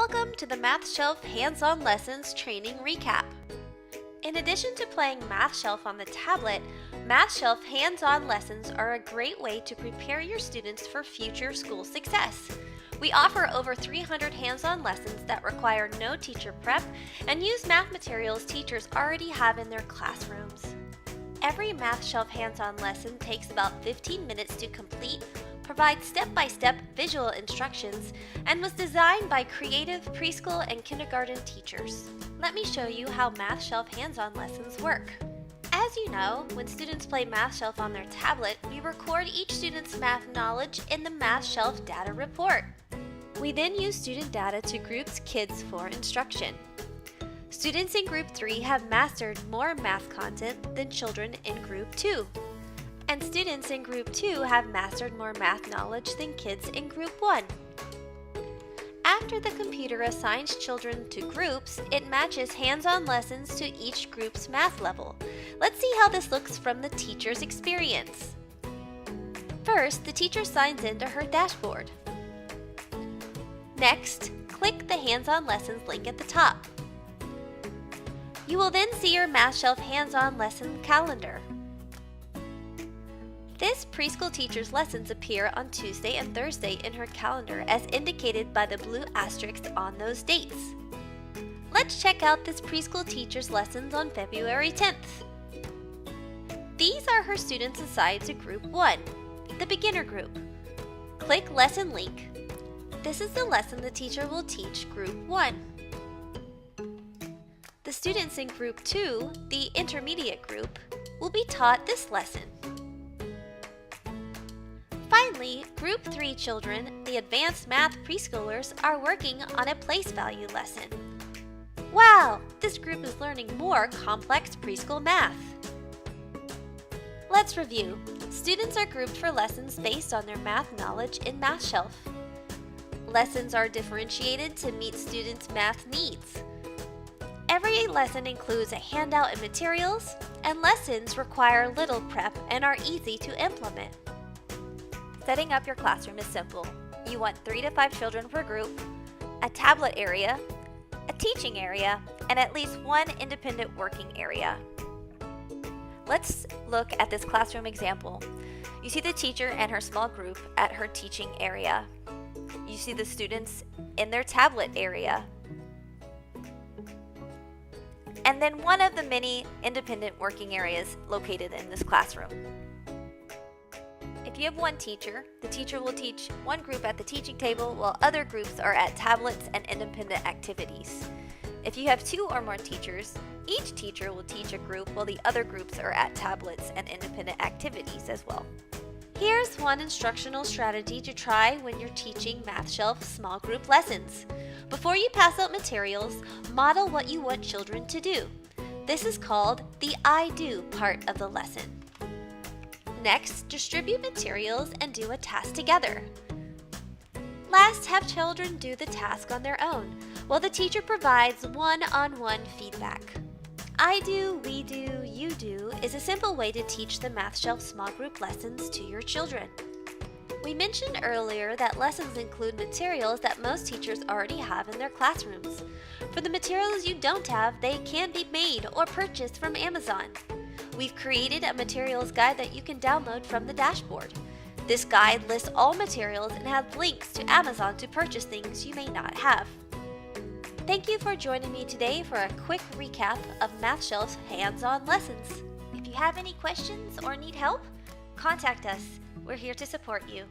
Welcome to the Math Shelf Hands-On Lessons Training Recap. In addition to playing Math Shelf on the tablet, Math Shelf hands-on lessons are a great way to prepare your students for future school success. We offer over 300 hands-on lessons that require no teacher prep and use math materials teachers already have in their classrooms. Every Math Shelf hands-on lesson takes about 15 minutes to complete, provides step-by-step visual instructions, and was designed by creative preschool and kindergarten teachers. Let me show you how Math Shelf hands-on lessons work. As you know, when students play Math Shelf on their tablet, we record each student's math knowledge in the Math Shelf data report. We then use student data to group kids for instruction. Students in Group 3 have mastered more math content than children in Group 2. And students in Group 2 have mastered more math knowledge than kids in Group 1. After the computer assigns children to groups, it matches hands-on lessons to each group's math level. Let's see how this looks from the teacher's experience. First, the teacher signs into her dashboard. Next, click the Hands-On Lessons link at the top. You will then see your Math Shelf hands-on lesson calendar. This preschool teacher's lessons appear on Tuesday and Thursday in her calendar as indicated by the blue asterisk on those dates. Let's check out this preschool teacher's lessons on February 10th. These are her students assigned to Group 1, the beginner group. Click Lesson Link. This is the lesson the teacher will teach Group 1. The students in Group 2, the intermediate group, will be taught this lesson. Finally, Group 3 children, the advanced math preschoolers, are working on a place value lesson. Wow! This group is learning more complex preschool math. Let's review. Students are grouped for lessons based on their math knowledge in Math Shelf. Lessons are differentiated to meet students' math needs. Every lesson includes a handout and materials, and lessons require little prep and are easy to implement. Setting up your classroom is simple. You want 3 to 5 children per group, a tablet area, a teaching area, and at least one independent working area. Let's look at this classroom example. You see the teacher and her small group at her teaching area. You see the students in their tablet area. And then one of the many independent working areas located in this classroom. If you have one teacher, the teacher will teach one group at the teaching table while other groups are at tablets and independent activities. If you have 2 or more teachers, each teacher will teach a group while the other groups are at tablets and independent activities as well. Here's one instructional strategy to try when you're teaching Math Shelf small group lessons. Before you pass out materials, model what you want children to do. This is called the I do part of the lesson. Next, distribute materials and do a task together. Last, have children do the task on their own, while the teacher provides one-on-one feedback. I do, we do, you do is a simple way to teach the Math Shelf small group lessons to your children. We mentioned earlier that lessons include materials that most teachers already have in their classrooms. For the materials you don't have, they can be made or purchased from Amazon. We've created a materials guide that you can download from the dashboard. This guide lists all materials and has links to Amazon to purchase things you may not have. Thank you for joining me today for a quick recap of Math Shelf's hands-on lessons. If you have any questions or need help, contact us. We're here to support you.